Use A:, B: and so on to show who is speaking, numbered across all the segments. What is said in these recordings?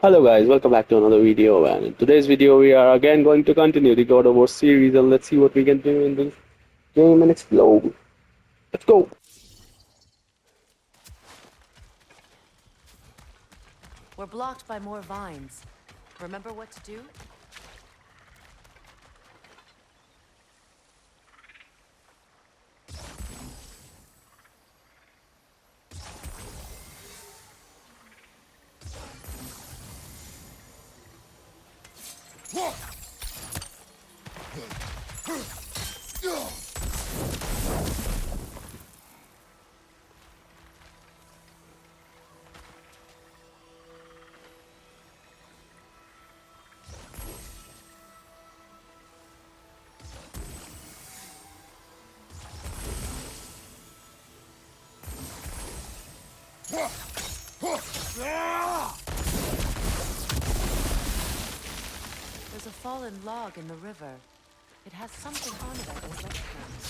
A: Hello guys, welcome back to another video, and in today's video we are again going to continue the God of War series, and let's see what we can do in this game and explode. Let's go!
B: We're blocked by more vines. Remember what to do? There's a fallen log in the river. It has something on it I don't recognize.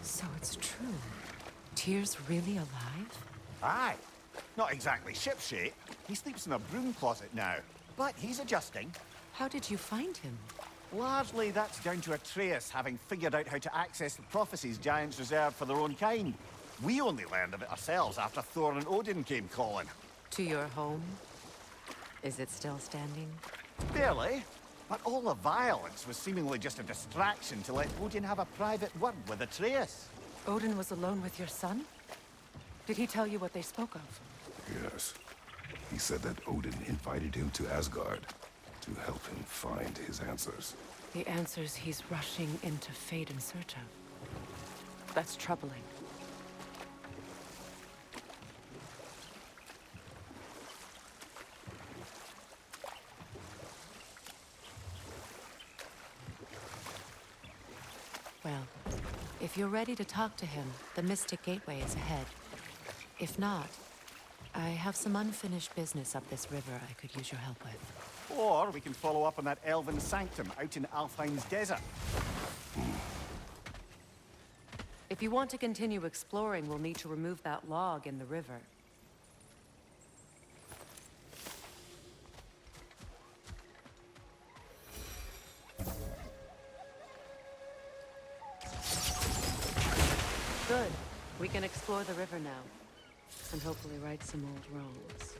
B: So it's true. Tyr's really alive?
C: Aye. Not exactly shipshape. He sleeps in a broom closet now. But he's adjusting.
B: How did you find him?
C: Largely, that's down to Atreus having figured out how to access the prophecies giants reserved for their own kind. We only learned of it ourselves after Thor and Odin came calling.
B: To your home? Is it still standing?
C: Barely. But all the violence was seemingly just a distraction to let Odin have a private word with Atreus.
B: Odin was alone with your son? Did he tell you what they spoke of?
D: Yes. He said that Odin invited him to Asgard to help him find his answers.
B: The answers he's rushing into fate in search of. That's troubling. Well, if you're ready to talk to him, the Mystic Gateway is ahead. If not, I have some unfinished business up this river I could use your help with.
C: Or we can follow up on that elven sanctum out in Alfheim's desert.
B: If you want to continue exploring, we'll need to remove that log in the river. Good. We can explore the river now. And hopefully right some old wrongs.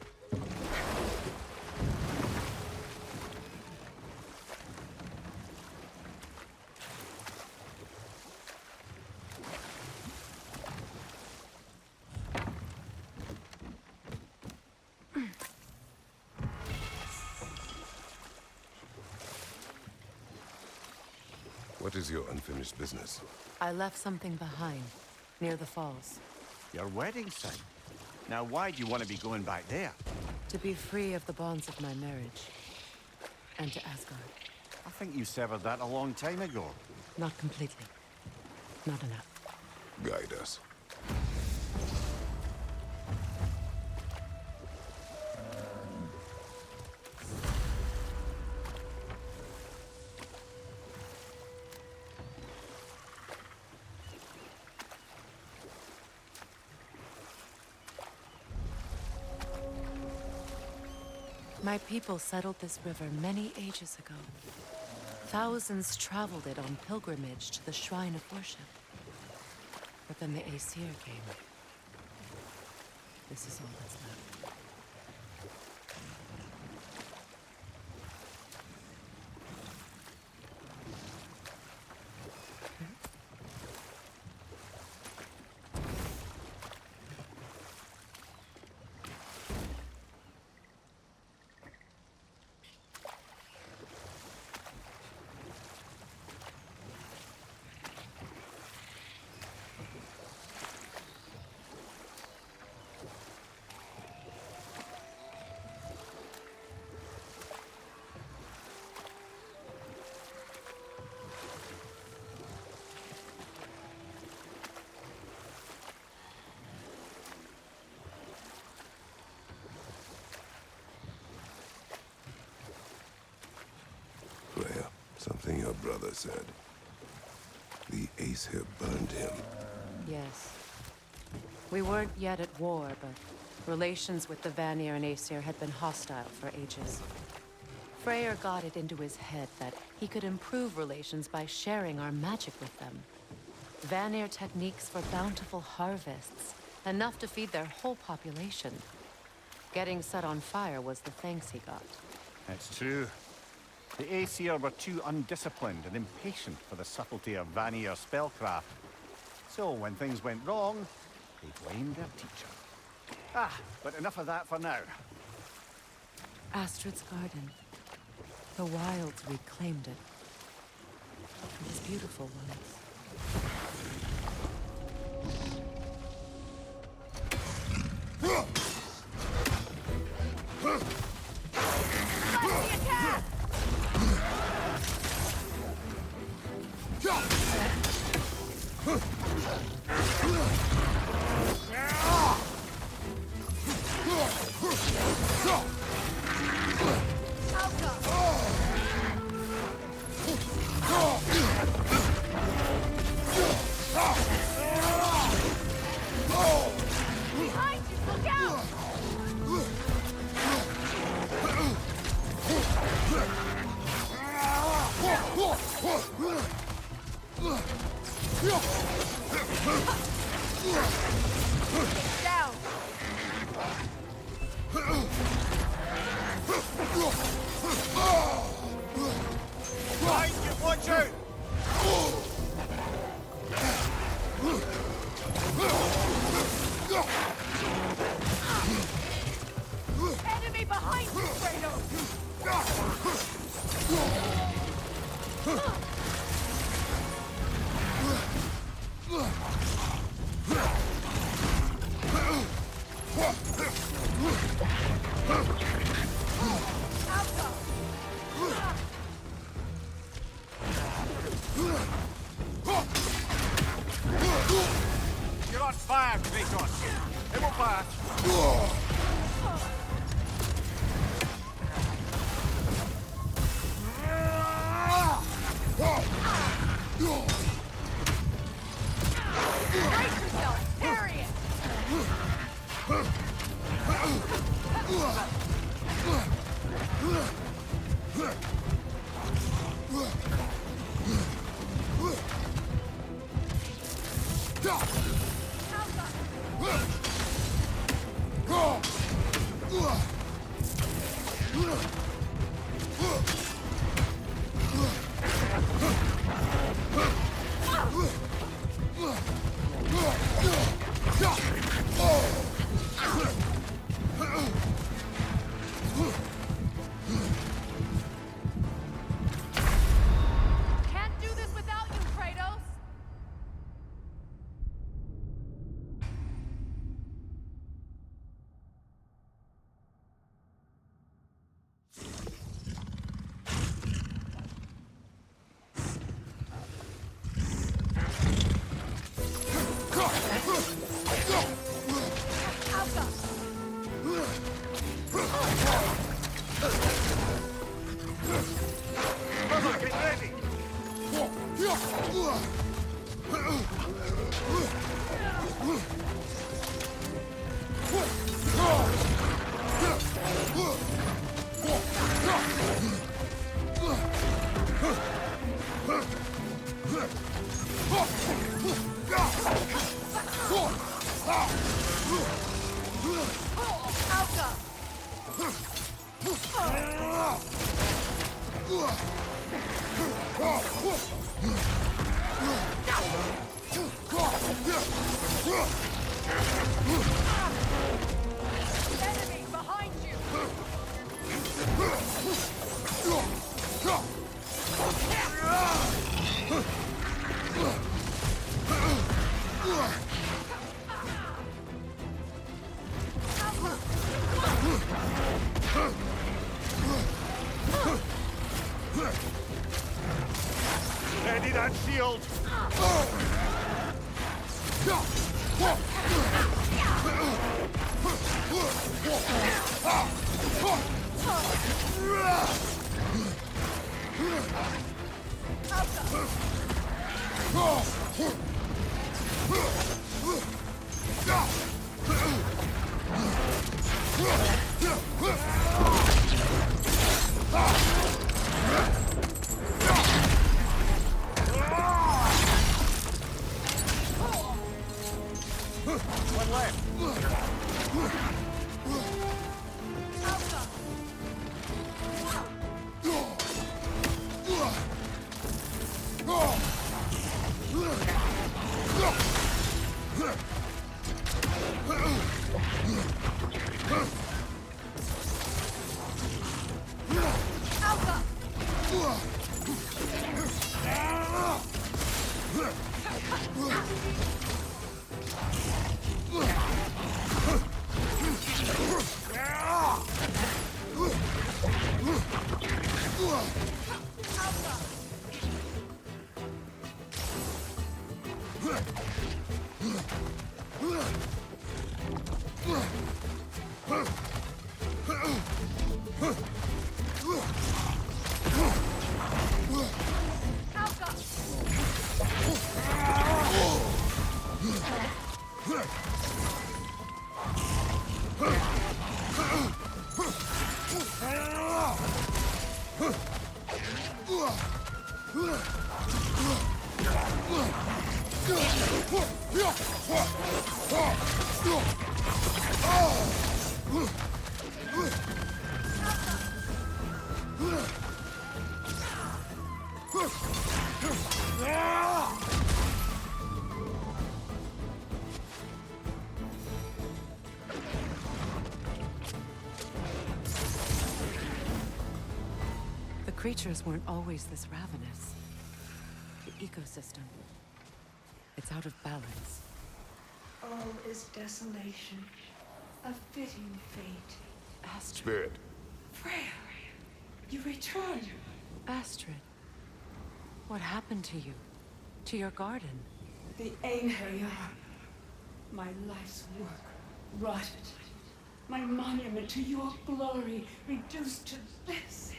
D: What is your unfinished business?
B: I left something behind, near the falls.
C: Your wedding site. Now why do you want to be going back there?
B: To be free of the bonds of my marriage. And to Asgard.
C: I think you severed that a long time ago.
B: Not completely. Not enough.
D: Guide us.
B: My people settled this river many ages ago. Thousands traveled it on pilgrimage to the shrine of worship. But then the Aesir came. This is all that's left.
D: Freya, something your brother said. The Ace here burned him.
B: Yes. We weren't yet at war, but relations with the Vanir and Aesir had been hostile for ages. Freyr got it into his head that he could improve relations by sharing our magic with them. Vanir techniques for bountiful harvests, enough to feed their whole population. Getting set on fire was the thanks he got.
C: It's true. The Aesir were too undisciplined and impatient for the subtlety of Vanir spellcraft. So when things went wrong, they blamed their teacher. But enough of that for now.
B: Astrid's garden. The wilds reclaimed it. It was beautiful once.
C: Watch out!
E: Enemy behind you, Kratos!
C: You're on fire, Kratos! It won't fire!
E: Brace yourself! Parry it! Can't do this without you, Kratos!
C: Brother, get ready!
E: Enemy behind you!
C: Ready that shield! One left.
B: The creatures weren't always this ravenous. The ecosystem. It's out of balance.
F: All is desolation. A fitting fate.
B: Astrid.
D: Spirit.
F: Freya, you return.
B: Astrid. What happened to you? To your garden?
F: The Aesir. My life's work rotted. My monument to your glory reduced to this.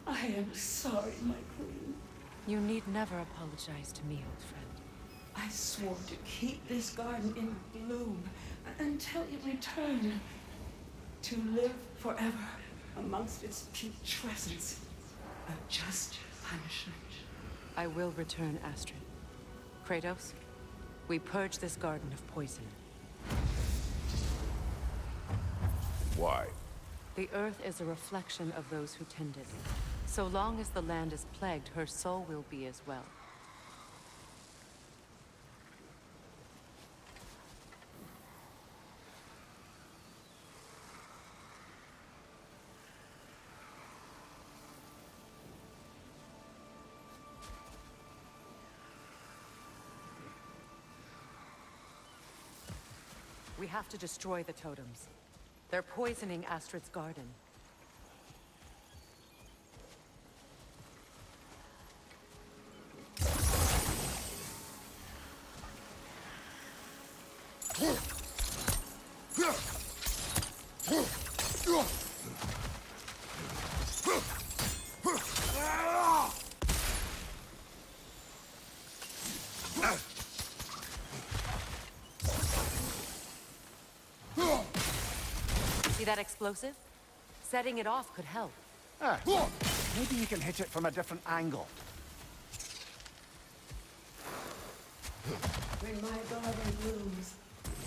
F: I am sorry, my queen.
B: You need never apologize to me, old friend.
F: I swore to keep this garden in bloom until you return. To live forever amongst its putrescence. A just punishment.
B: I will return, Astrid. Kratos, we purge this garden of poison.
D: Why?
B: The earth is a reflection of those who tend it. So long as the land is plagued, her soul will be as well. We have to destroy the totems. They're poisoning Astrid's garden. See that explosive? Setting it off could help.
C: Ah, maybe you can hit it from a different angle.
F: When my garden blooms,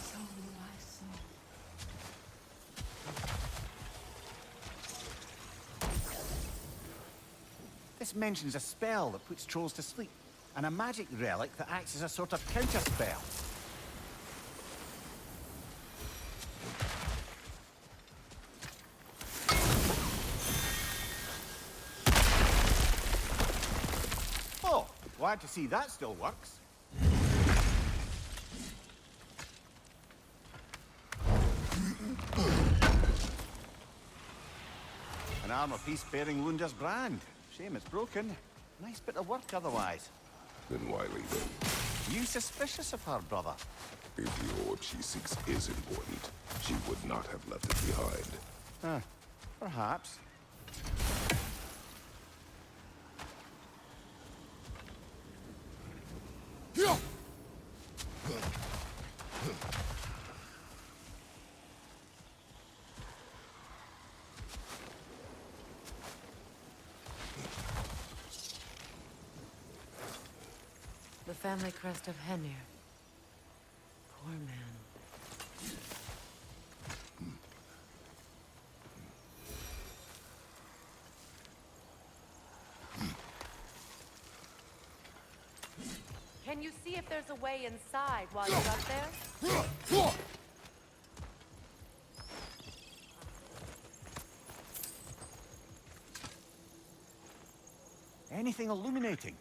F: so will my soul.
C: This mentions a spell that puts trolls to sleep, and a magic relic that acts as a sort of counter-spell. Oh, glad to see that still works. An armor piece bearing Lunda's brand. Shame it's broken. Nice bit of work otherwise.
D: Then why leave it?
C: You suspicious of her, brother?
D: If the orb she seeks is important, she would not have left it behind.
C: Huh. Perhaps.
B: The family crest of Henir. Poor man.
E: Can you see if there's a way inside while you're up there?
C: Anything illuminating?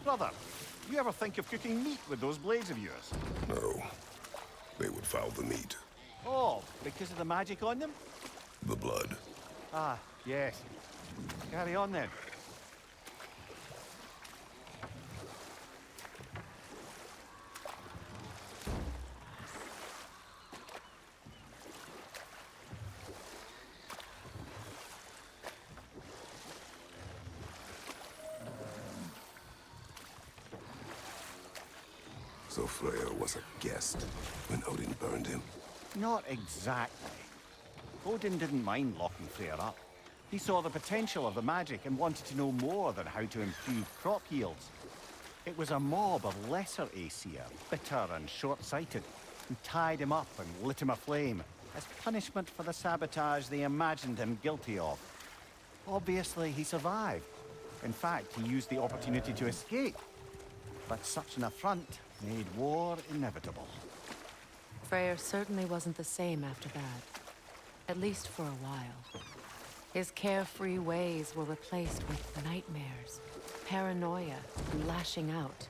C: Brother, you ever think of cooking meat with those blades of yours?
D: No. They would foul the meat.
C: Oh, because of the magic on them?
D: The blood.
C: Ah, yes. Carry on then.
D: So Freyr was a guest when Odin burned him.
C: Not exactly. Odin didn't mind locking Freyr up. He saw the potential of the magic and wanted to know more than how to improve crop yields. It was a mob of lesser Aesir, bitter and short-sighted, who tied him up and lit him aflame as punishment for the sabotage they imagined him guilty of. Obviously, he survived. In fact, he used the opportunity to escape. But such an affront made war inevitable.
B: Freyr certainly wasn't the same after that. At least for a while. His carefree ways were replaced with nightmares, paranoia, and lashing out.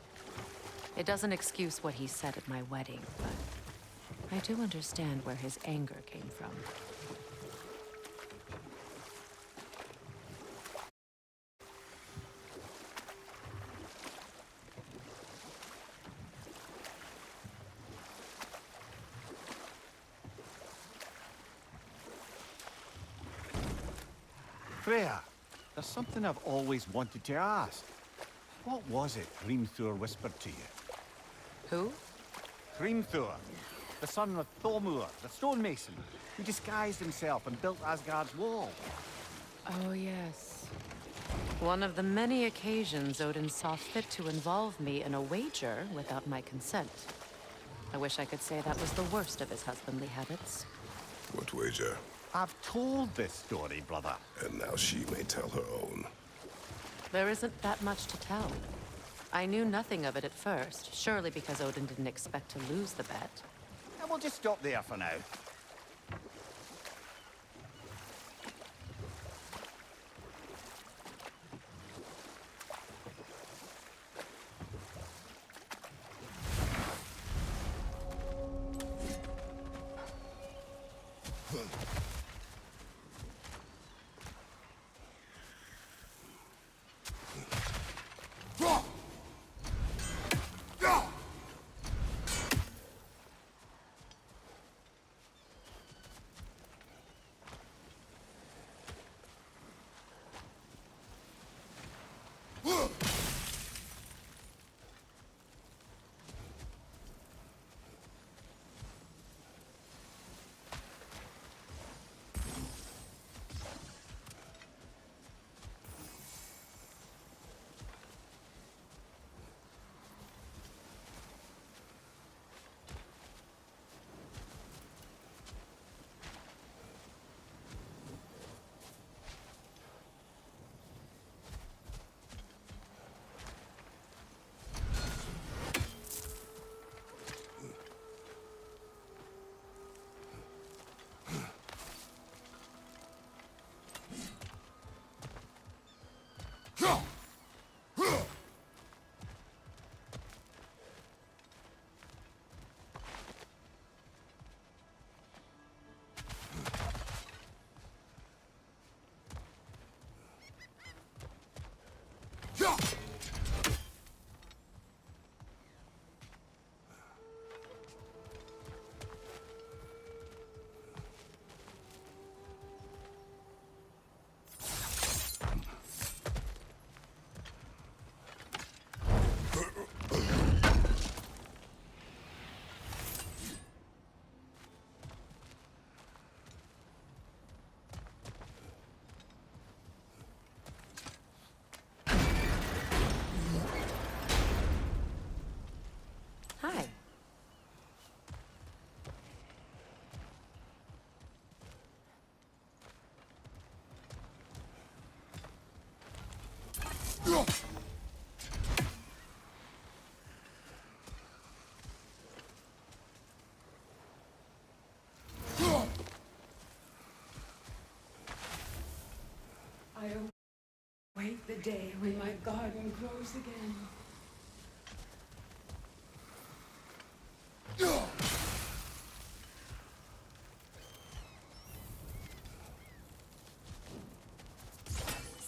B: It doesn't excuse what he said at my wedding, but I do understand where his anger came from.
C: Freya, there's something I've always wanted to ask. What was it Hrimthur whispered to you?
B: Who?
C: Hrimthur, the son of Thormur, the stonemason, who disguised himself and built Asgard's wall.
B: Oh, yes. One of the many occasions Odin saw fit to involve me in a wager without my consent. I wish I could say that was the worst of his husbandly habits.
D: What wager?
C: I've told this story, brother.
D: And now she may tell her own.
B: There isn't that much to tell. I knew nothing of it at first, surely because Odin didn't expect to lose the bet.
C: And we'll just stop there for now.
B: Hi.
F: I await the day when my garden grows again.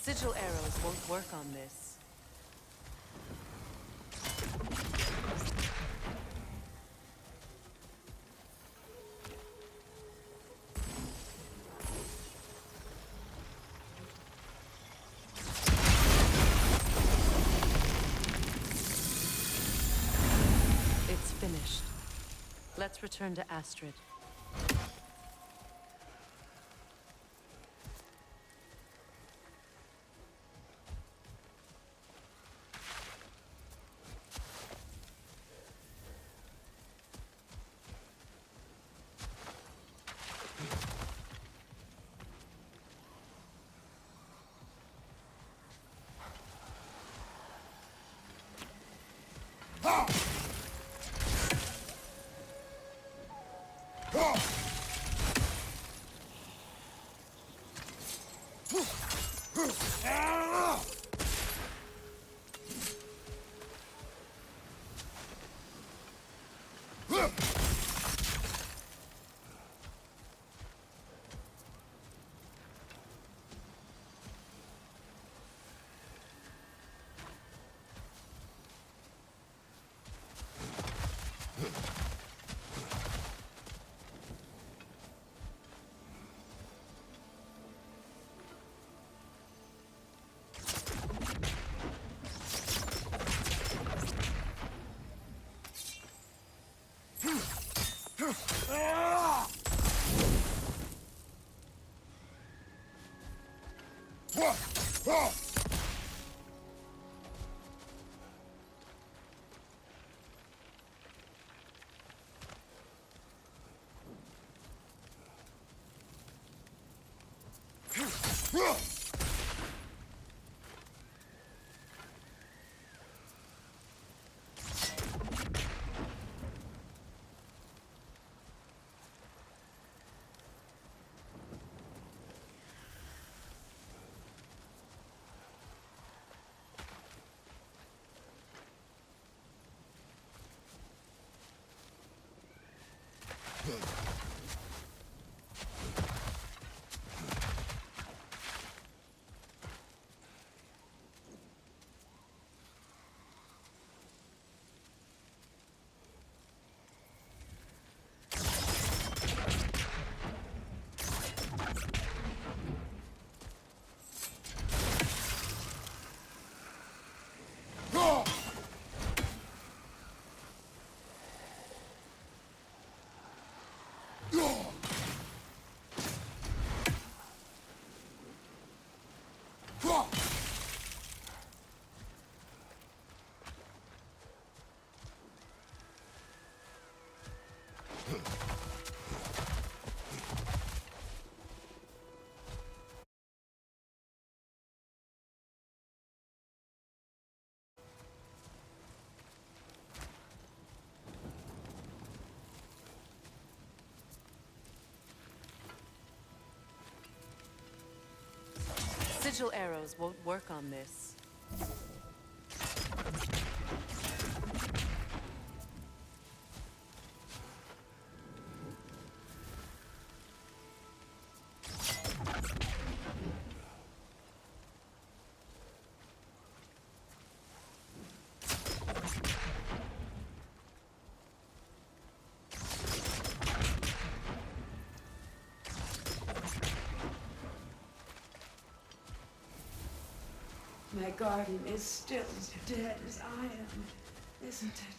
B: Sigil arrows won't work on this. It's finished. Let's return to Astrid. Sigil arrows won't work on this.
F: My garden is still as dead as I am, isn't it?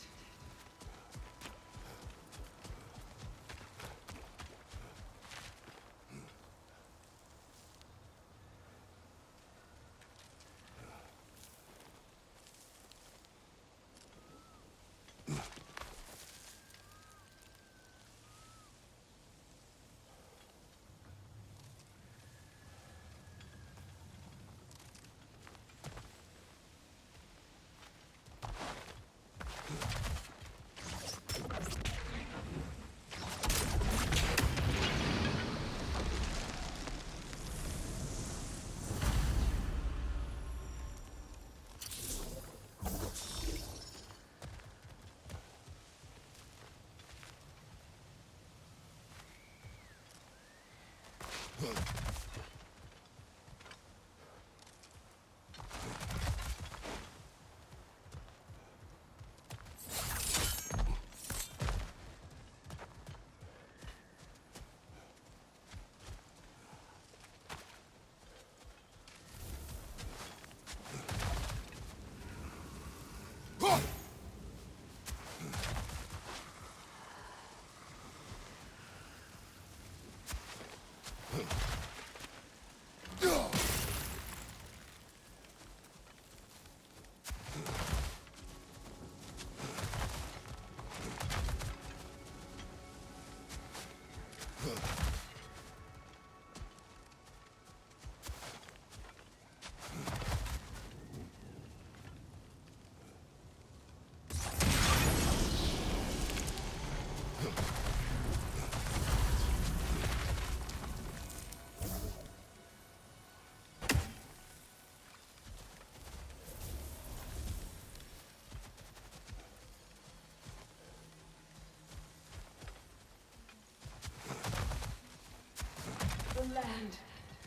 F: The land.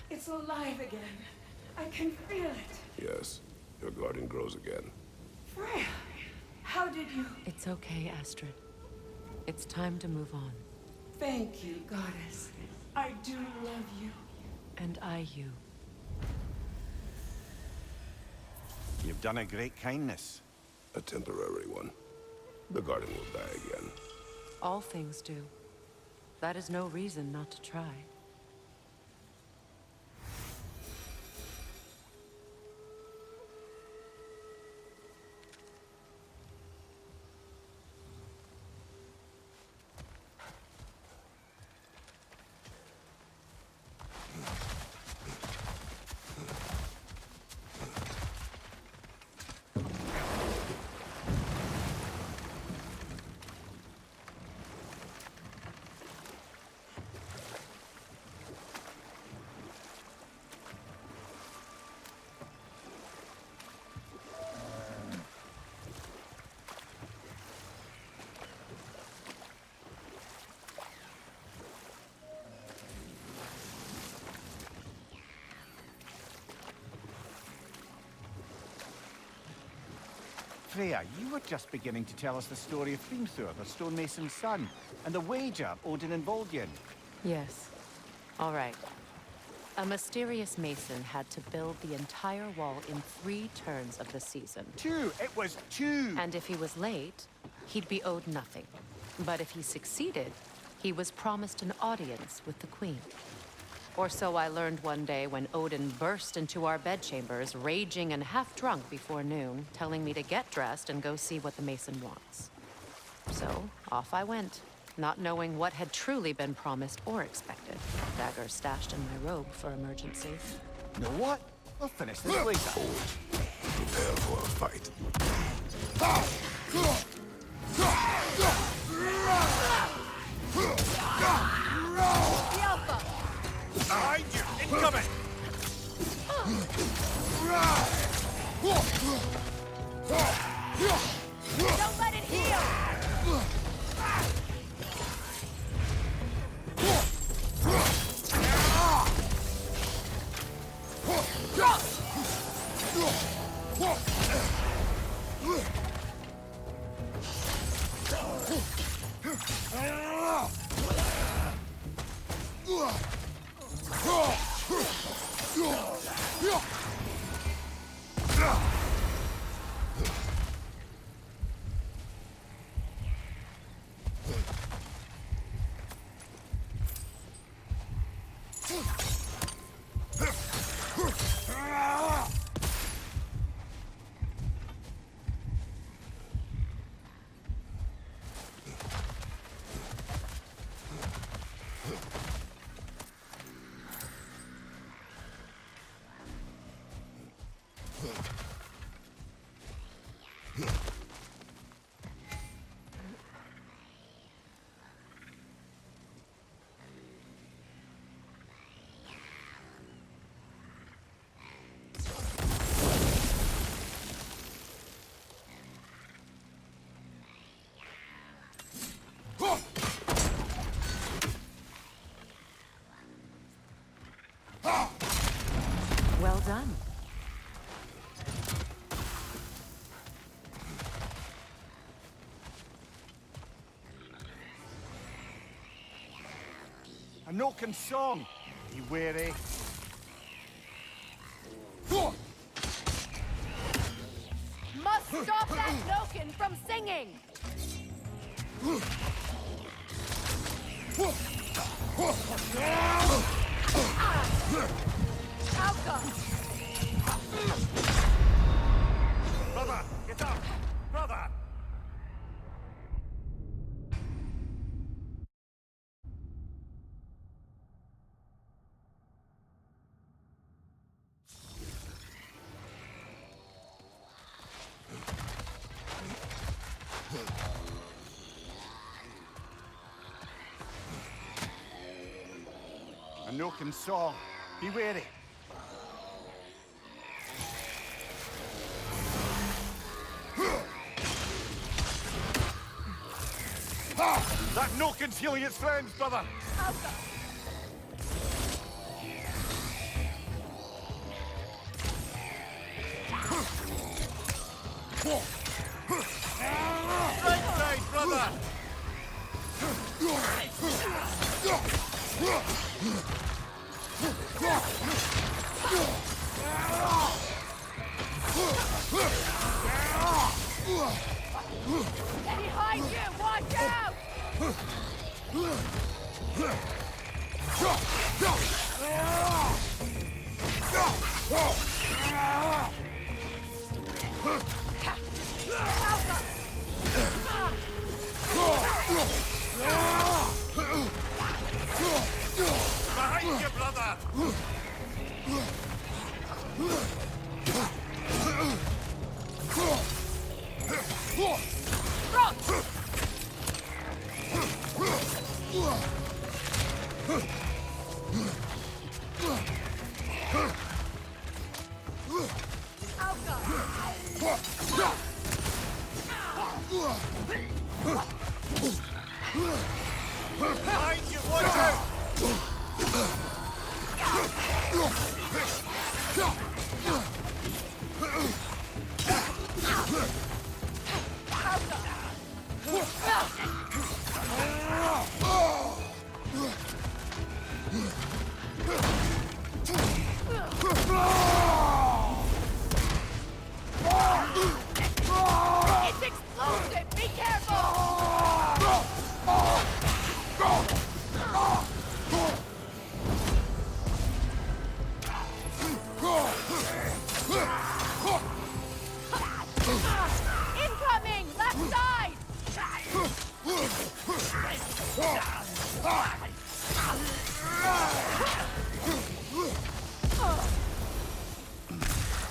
F: It's alive again. I can feel it.
D: Yes, your garden grows again.
F: Freya, how did you...
B: It's okay, Astrid. It's time to move on.
F: Thank you, goddess. I do love you.
B: And I you.
C: You've done a great kindness.
D: A temporary one. The garden will die again.
B: All things do. That is no reason not to try.
C: Freya, you were just beginning to tell us the story of Hrimthur, the stonemason's son, and the wager Odin involved you in.
B: Yes. All right. A mysterious mason had to build the entire wall in 3 turns of the season.
C: 2! It was 2!
B: And if he was late, he'd be owed nothing. But if he succeeded, he was promised an audience with the queen. Or so I learned one day when Odin burst into our bedchambers, raging and half-drunk before noon, telling me to get dressed and go see what the mason wants. So, off I went, not knowing what had truly been promised or expected. Dagger stashed in my robe for emergencies.
C: Know what? We'll finish this later.
D: Prepare for a fight.
C: Behind you! Incoming!
E: Don't let it heal!
B: Well done.
C: A Noken song. Be wary.
E: Must stop that Noken from singing! Outcome!
C: Brother, get up! Brother! A Noken song. Be wary. That Noken's healing its friends, brother! Right side, brother!
E: Behind you! Watch out!
C: Behind you, brother! Behind you, watch out!
E: It's explosive! Be careful! Incoming! Left side!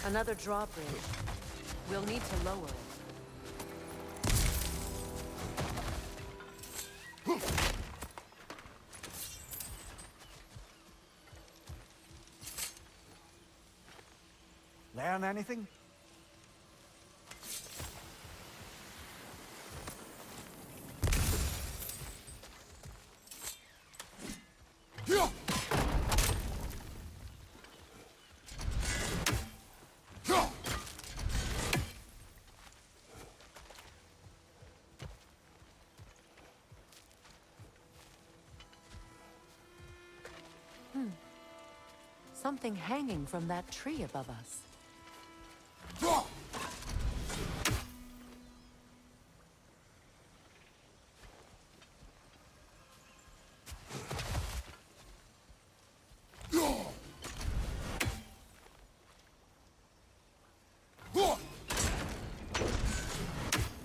B: Another drawbridge. We'll need to lower it.
C: Learn anything?
B: something hanging from that tree above us.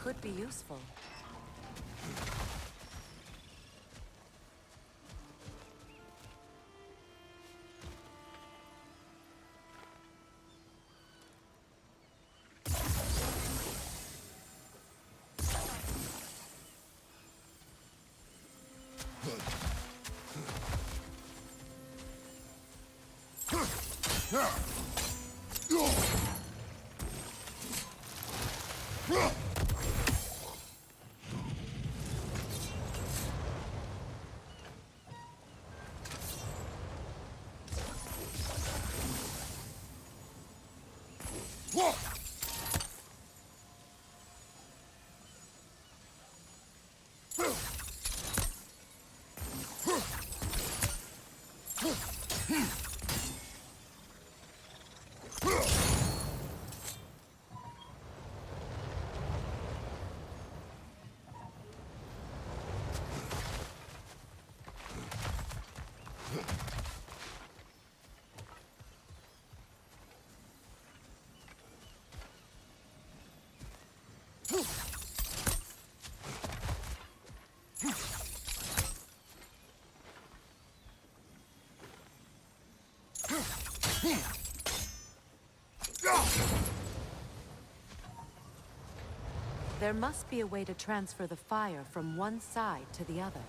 B: Could be useful. There must be a way to transfer the fire from one side to the other.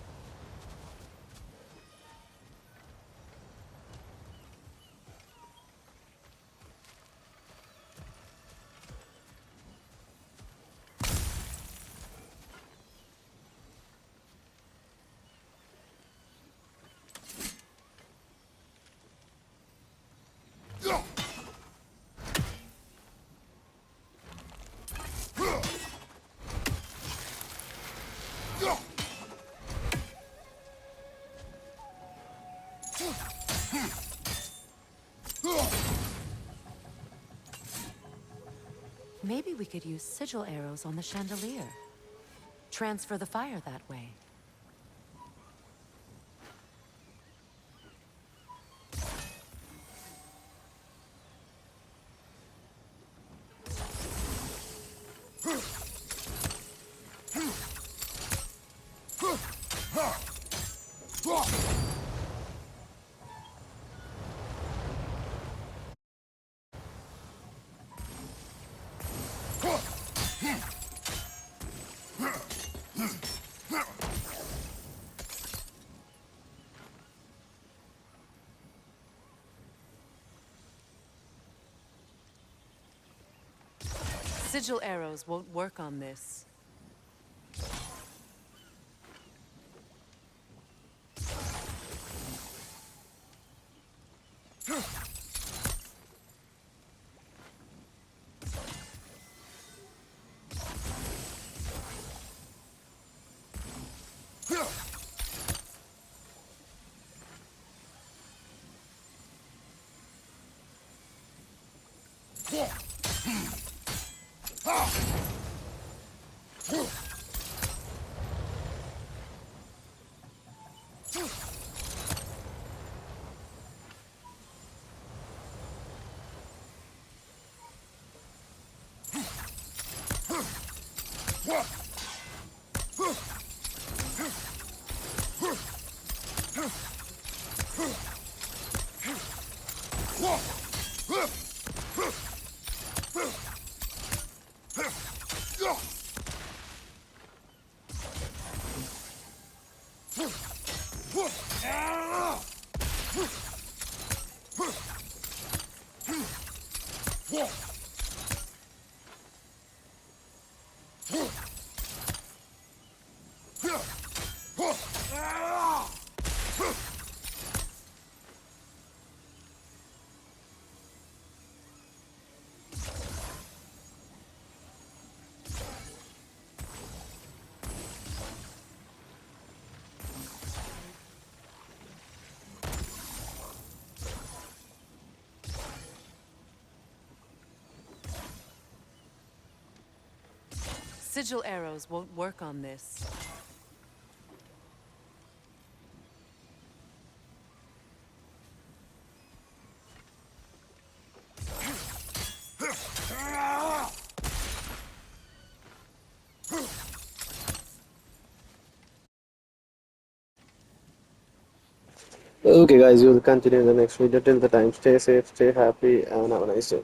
B: Maybe we could use sigil arrows on the chandelier. Transfer the fire that way. Sigil arrows won't work on this. Sigil arrows won't work on this.
A: Okay, guys, we will continue in the next video. Till the time, stay safe, stay happy, and have a nice day.